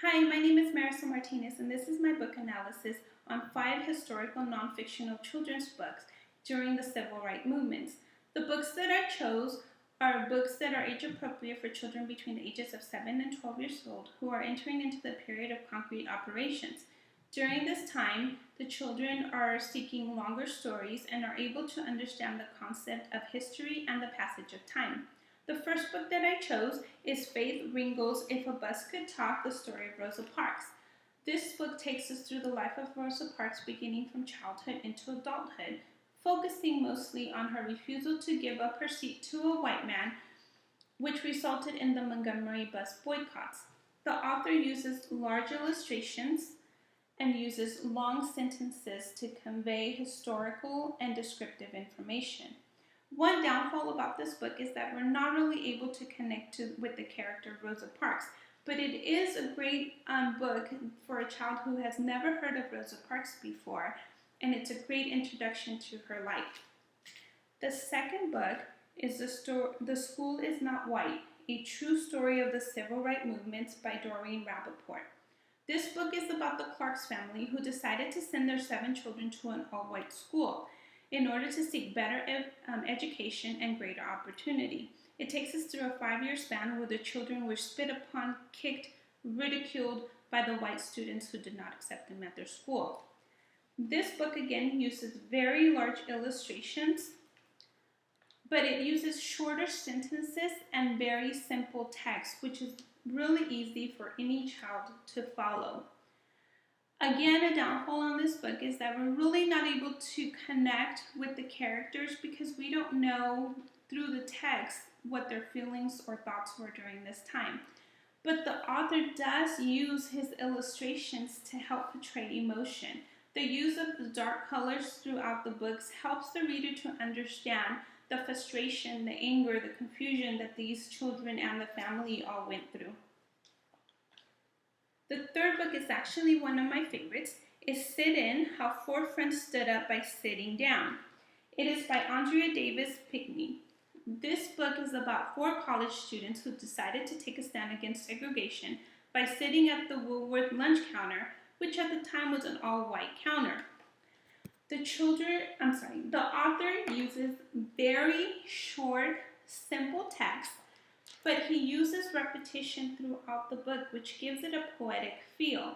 Hi, my name is Marisol Martinez, and this is my book analysis on 5 historical non-fictional children's books during the civil rights movements. The books that I chose are books that are age-appropriate for children between the ages of 7 and 12 years old who are entering into the period of concrete operations. During this time, the children are seeking longer stories and are able to understand the concept of history and the passage of time. The first book that I chose is Faith Ringo's If a Bus Could Talk, the story of Rosa Parks. This book takes us through the life of Rosa Parks beginning from childhood into adulthood, focusing mostly on her refusal to give up her seat to a white man, which resulted in the Montgomery bus boycotts. The author uses large illustrations and uses long sentences to convey historical and descriptive information. One downfall about this book is that we're not really able to connect with the character Rosa Parks, but it is a great book for a child who has never heard of Rosa Parks before, and it's a great introduction to her life. The second book is The School Is Not White, a true story of the civil rights movements by Doreen Rappaport. This book is about the Clarks family who decided to send their 7 children to an all-white school in order to seek better education and greater opportunity. It takes us through a 5-year span where the children were spit upon, kicked, ridiculed by the white students who did not accept them at their school. This book again uses very large illustrations, but it uses shorter sentences and very simple text, which is really easy for any child to follow. Again, a downfall on this book is that we're really not able to connect with the characters because we don't know through the text what their feelings or thoughts were during this time. But the author does use his illustrations to help portray emotion. The use of the dark colors throughout the books helps the reader to understand the frustration, the anger, the confusion that these children and the family all went through. The third book is actually one of my favorites. It's Sit In, How 4 Friends Stood Up by Sitting Down. It is by Andrea Davis Pickney. This book is about 4 college students who decided to take a stand against segregation by sitting at the Woolworth lunch counter, which at the time was an all-white counter. The author uses very short, simple text, but he uses repetition throughout the book, which gives it a poetic feel.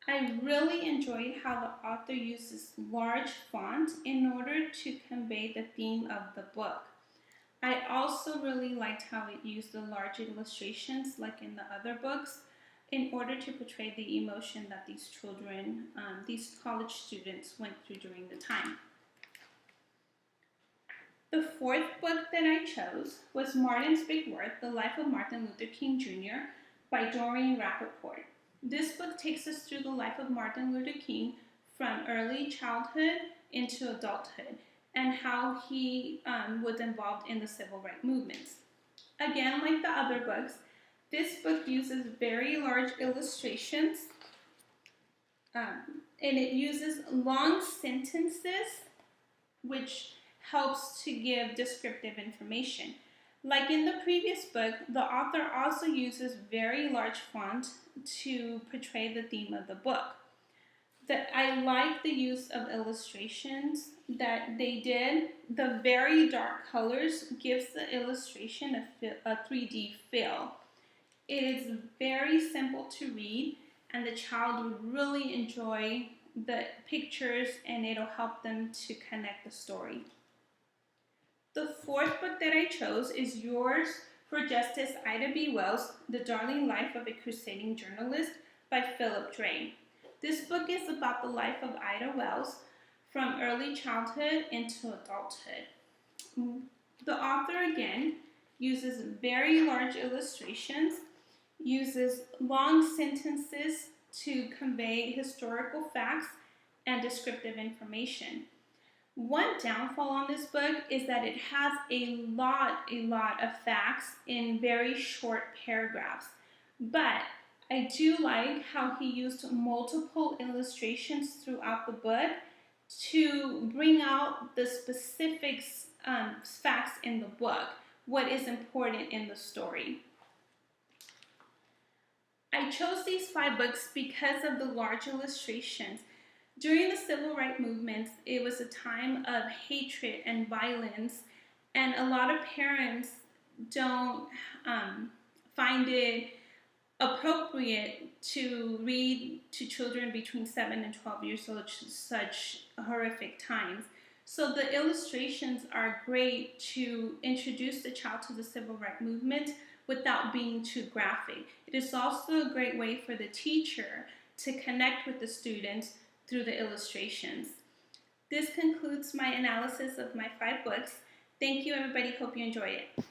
I really enjoyed how the author uses large font in order to convey the theme of the book. I also really liked how it used the large illustrations, like in the other books, in order to portray the emotion that these children, these college students went through during the time. The fourth book that I chose was Martin's Big Word, The Life of Martin Luther King Jr. by Doreen Rappaport. This book takes us through the life of Martin Luther King from early childhood into adulthood and how he was involved in the civil rights movements. Again, like the other books, this book uses very large illustrations and it uses long sentences, which helps to give descriptive information. Like in the previous book, the author also uses very large font to portray the theme of the book. I like the use of illustrations that they did. The very dark colors gives the illustration a 3D feel. It is very simple to read, and the child would really enjoy the pictures, and it'll help them to connect the story. The fourth book that I chose is Yours for Justice Ida B. Wells, The Darling Life of a Crusading Journalist by Philip Dray. This book is about the life of Ida Wells from early childhood into adulthood. The author again uses very large illustrations, uses long sentences to convey historical facts and descriptive information. One downfall on this book is that it has a lot of facts in very short paragraphs. But I do like how he used multiple illustrations throughout the book to bring out the specific facts in the book, what is important in the story. I chose these 5 books because of the large illustrations. During the civil rights movements, it was a time of hatred and violence, and a lot of parents don't find it appropriate to read to children between 7 and 12 years old such horrific times. So the illustrations are great to introduce the child to the civil rights movement without being too graphic. It is also a great way for the teacher to connect with the students through the illustrations. This concludes my analysis of my 5 books. Thank you, everybody. Hope you enjoy it.